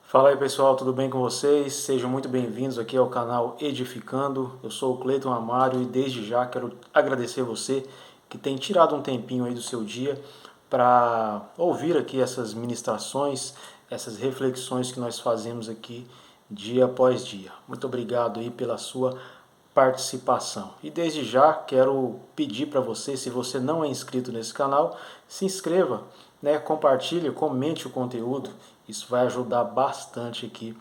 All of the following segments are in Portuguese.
Fala aí pessoal, tudo bem com vocês? Sejam muito bem-vindos aqui ao canal Edificando. Eu sou o Cleiton Amário e desde já quero agradecer você que tem tirado um tempinho aí do seu dia para ouvir aqui essas ministrações, essas reflexões que nós fazemos aqui dia após dia. Muito obrigado aí pela sua participação. E desde já quero pedir para você, se você não é inscrito nesse canal, se inscreva, né? Compartilhe, comente o conteúdo. Isso vai ajudar bastante aqui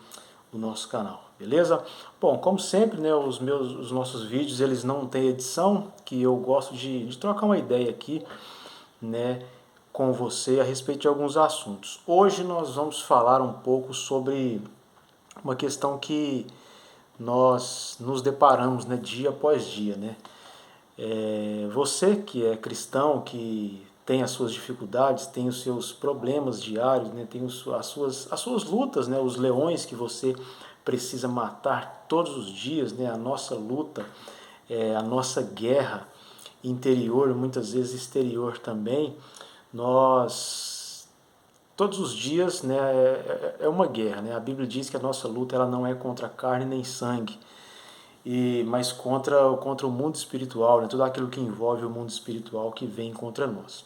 o nosso canal, beleza? Bom, como sempre, né, os nossos vídeos eles não têm edição, que eu gosto de trocar uma ideia aqui, né, com você a respeito de alguns assuntos. Hoje nós vamos falar um pouco sobre uma questão que nós nos deparamos, né, dia após dia, né? Você que é cristão, que tem as suas dificuldades, tem os seus problemas diários, né, tem as suas lutas, né, os leões que você precisa matar todos os dias, né, a nossa luta, a nossa guerra interior, muitas vezes exterior também, nós todos os dias, né, é uma guerra, né? A Bíblia diz que a nossa luta ela não é contra carne nem sangue, mas contra o mundo espiritual, né? Tudo aquilo que envolve o mundo espiritual que vem contra nós.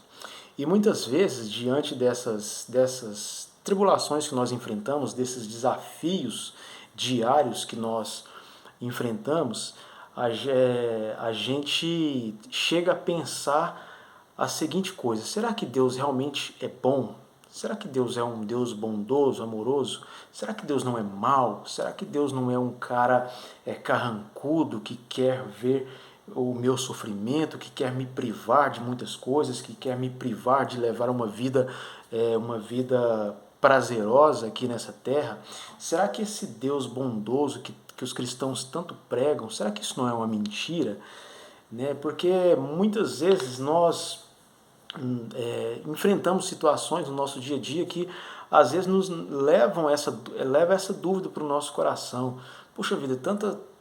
E muitas vezes, diante dessas tribulações que nós enfrentamos, desses desafios diários que nós enfrentamos, a gente chega a pensar a seguinte coisa: será que Deus realmente é bom? Será que Deus é um Deus bondoso, amoroso? Será que Deus não é mau? Será que Deus não é um cara carrancudo que quer ver o meu sofrimento, que quer me privar de muitas coisas, que quer me privar de levar uma vida prazerosa aqui nessa terra? Será que esse Deus bondoso que os cristãos tanto pregam, será que isso não é uma mentira? Né? Porque muitas vezes nós enfrentamos situações no nosso dia a dia que às vezes nos leva essa dúvida para o nosso coração. Puxa vida,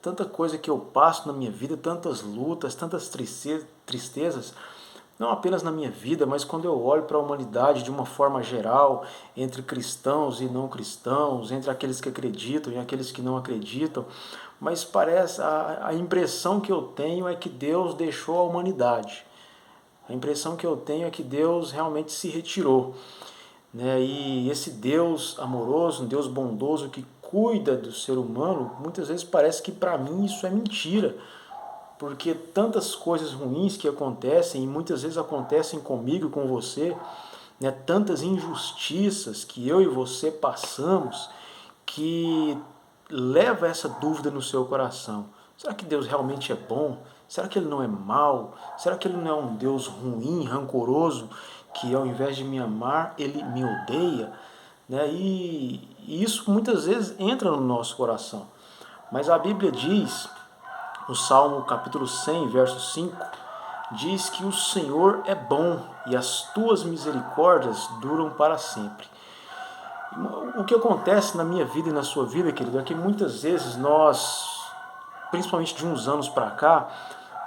tanta coisa que eu passo na minha vida, tantas lutas, tantas tristezas, não apenas na minha vida, mas quando eu olho para a humanidade de uma forma geral, entre cristãos e não cristãos, entre aqueles que acreditam e aqueles que não acreditam, mas parece a impressão que eu tenho é que Deus deixou a humanidade. A impressão que eu tenho é que Deus realmente se retirou, né? E esse Deus amoroso, um Deus bondoso que cuida do ser humano, muitas vezes parece que para mim isso é mentira, porque tantas coisas ruins que acontecem, e muitas vezes acontecem comigo e com você, né? Tantas injustiças que eu e você passamos, que leva essa dúvida no seu coração. Será que Deus realmente é bom? Será que Ele não é mau? Será que Ele não é um Deus ruim, rancoroso, que ao invés de me amar, Ele me odeia? Né? E isso muitas vezes entra no nosso coração. Mas a Bíblia diz, no Salmo capítulo 100, verso 5, diz que o Senhor é bom e as tuas misericórdias duram para sempre. O que acontece na minha vida e na sua vida, querido, é que muitas vezes nós, principalmente de uns anos para cá,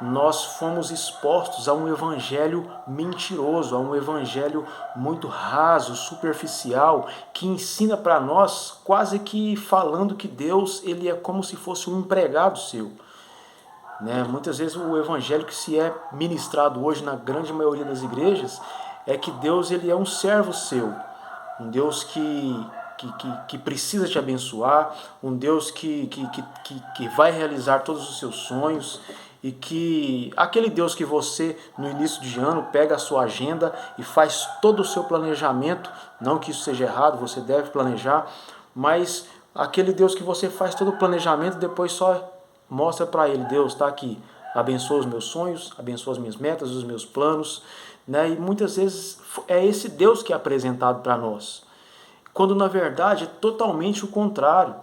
nós fomos expostos a um evangelho mentiroso, a um evangelho muito raso, superficial, que ensina para nós quase que falando que Deus ele é como se fosse um empregado seu. Né? Muitas vezes o evangelho que se é ministrado hoje na grande maioria das igrejas é que Deus ele é um servo seu, um Deus que precisa te abençoar, um Deus que vai realizar todos os seus sonhos e que aquele Deus que você no início de ano pega a sua agenda e faz todo o seu planejamento, não que isso seja errado, você deve planejar, mas aquele Deus que você faz todo o planejamento e depois só mostra para ele: Deus está aqui, abençoa os meus sonhos, abençoa as minhas metas, os meus planos, né? E muitas vezes é esse Deus que é apresentado para nós, quando na verdade é totalmente o contrário.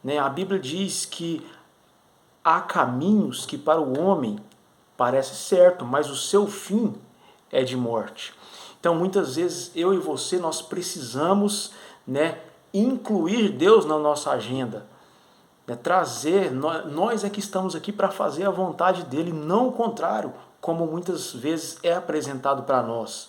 Né? A Bíblia diz que há caminhos que para o homem parece certo, mas o seu fim é de morte. Então muitas vezes eu e você nós precisamos, né, incluir Deus na nossa agenda, né, trazer, nós é que estamos aqui para fazer a vontade dele, não o contrário, como muitas vezes é apresentado para nós,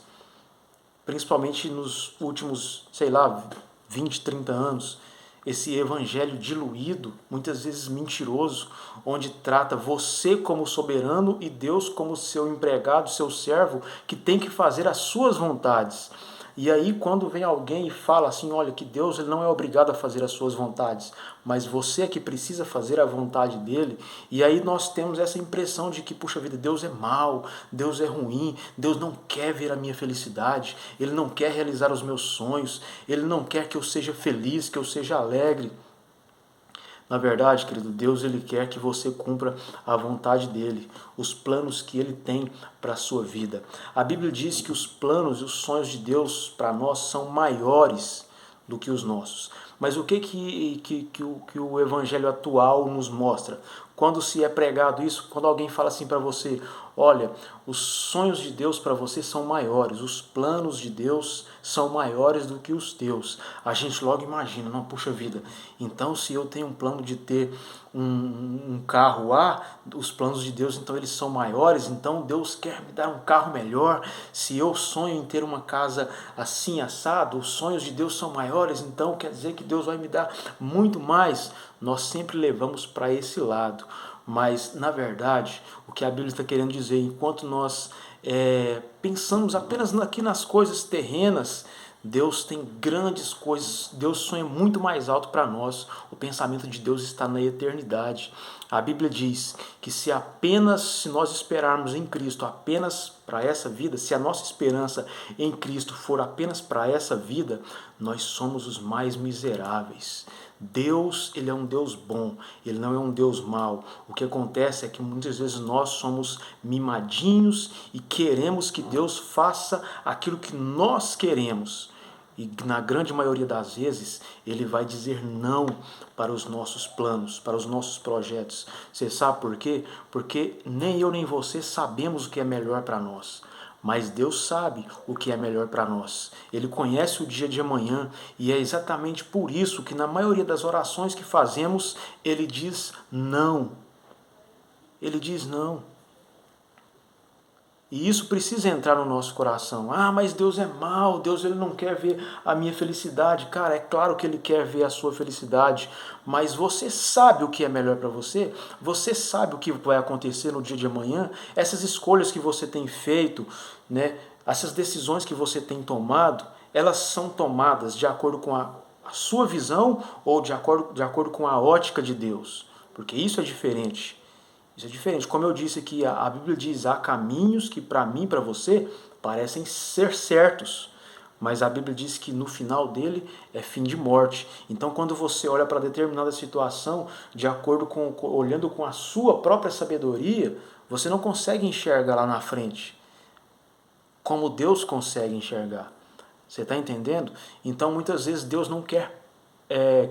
principalmente nos últimos, sei lá, 20, 30 anos. esse evangelho diluído, muitas vezes mentiroso, onde trata você como soberano e Deus como seu empregado, seu servo, que tem que fazer as suas vontades. E aí quando vem alguém e fala assim, olha, que Deus ele não é obrigado a fazer as suas vontades, mas você é que precisa fazer a vontade dele, e aí nós temos essa impressão de que, puxa vida, Deus é mau, Deus é ruim, Deus não quer ver a minha felicidade, Ele não quer realizar os meus sonhos, Ele não quer que eu seja feliz, que eu seja alegre. Na verdade, querido, Deus ele quer que você cumpra a vontade dele, os planos que ele tem para a sua vida. A Bíblia diz que os planos e os sonhos de Deus para nós são maiores do que os nossos. Mas o que o evangelho atual nos mostra? Quando se é pregado isso, quando alguém fala assim para você, olha, os sonhos de Deus para você são maiores, os planos de Deus são maiores do que os teus. A gente logo imagina, não, puxa vida, então se eu tenho um plano de ter um carro A, os planos de Deus então eles são maiores, então Deus quer me dar um carro melhor. Se eu sonho em ter uma casa assim assado, os sonhos de Deus são maiores, então quer dizer que Deus vai me dar muito mais. Nós sempre levamos para esse lado. Mas, na verdade, o que a Bíblia está querendo dizer, enquanto nós pensamos apenas aqui nas coisas terrenas, Deus tem grandes coisas, Deus sonha muito mais alto para nós. O pensamento de Deus está na eternidade. A Bíblia diz que se nós esperarmos em Cristo apenas para essa vida, se a nossa esperança em Cristo for apenas para essa vida, nós somos os mais miseráveis. Deus, ele é um Deus bom, ele não é um Deus mau. O que acontece é que muitas vezes nós somos mimadinhos e queremos que Deus faça aquilo que nós queremos. E na grande maioria das vezes, ele vai dizer não para os nossos planos, para os nossos projetos. Você sabe por quê? Porque nem eu nem você sabemos o que é melhor para nós. Mas Deus sabe o que é melhor para nós. Ele conhece o dia de amanhã e é exatamente por isso que na maioria das orações que fazemos, Ele diz não. Ele diz não. E isso precisa entrar no nosso coração. Ah, mas Deus é mau, Deus ele não quer ver a minha felicidade. Cara, é claro que Ele quer ver a sua felicidade, mas você sabe o que é melhor para você? Você sabe o que vai acontecer no dia de amanhã? Essas escolhas que você tem feito, né? Essas decisões que você tem tomado, elas são tomadas de acordo com a sua visão ou de acordo com a ótica de Deus? Porque isso é diferente. Isso é diferente. Como eu disse aqui, a Bíblia diz, há caminhos que para mim, para você, parecem ser certos. Mas a Bíblia diz que no final dele é fim de morte. Então quando você olha para determinada situação, olhando com a sua própria sabedoria, você não consegue enxergar lá na frente. Como Deus consegue enxergar. Você está entendendo? Então muitas vezes Deus não quer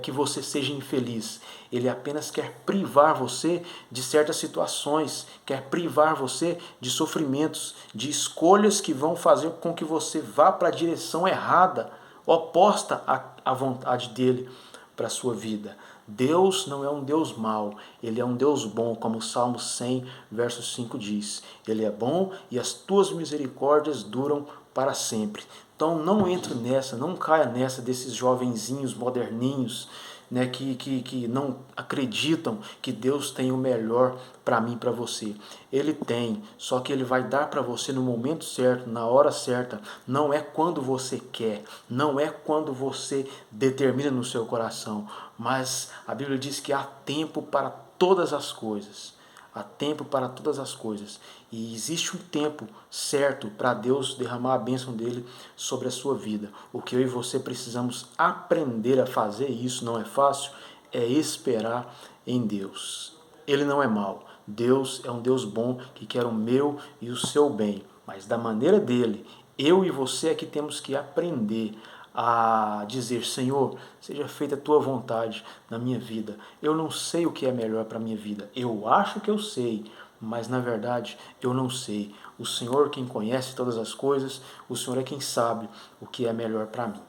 que você seja infeliz. Ele apenas quer privar você de certas situações, quer privar você de sofrimentos, de escolhas que vão fazer com que você vá para a direção errada, oposta à vontade dele para a sua vida. Deus não é um Deus mau, Ele é um Deus bom, como o Salmo 100, verso 5 diz. Ele é bom e as tuas misericórdias duram para sempre. Então não entre nessa, não caia nessa desses jovenzinhos moderninhos, né, que não acreditam que Deus tem o melhor para mim e para você. Ele tem, só que Ele vai dar para você no momento certo, na hora certa. Não é quando você quer, não é quando você determina no seu coração, mas a Bíblia diz que há tempo para todas as coisas. Há tempo para todas as coisas. E existe um tempo certo para Deus derramar a bênção dele sobre a sua vida. O que eu e você precisamos aprender a fazer, e isso não é fácil, é esperar em Deus. Ele não é mau. Deus é um Deus bom que quer o meu e o seu bem. Mas da maneira dele, eu e você é que temos que aprender a dizer, Senhor, seja feita a tua vontade na minha vida. Eu não sei o que é melhor para a minha vida. Eu acho que eu sei, mas na verdade eu não sei. O Senhor quem conhece todas as coisas, o Senhor é quem sabe o que é melhor para mim.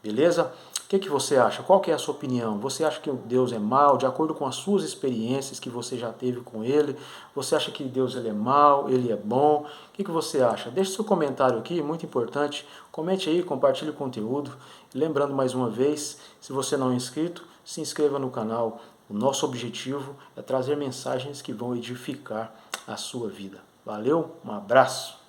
Beleza? que você acha? Qual que é a sua opinião? Você acha que Deus é mau, de acordo com as suas experiências que você já teve com Ele? Você acha que Deus ele é mau, Ele é bom? O que você acha? Deixe seu comentário aqui, muito importante. Comente aí, compartilhe o conteúdo. Lembrando mais uma vez, se você não é inscrito, se inscreva no canal. O nosso objetivo é trazer mensagens que vão edificar a sua vida. Valeu, um abraço!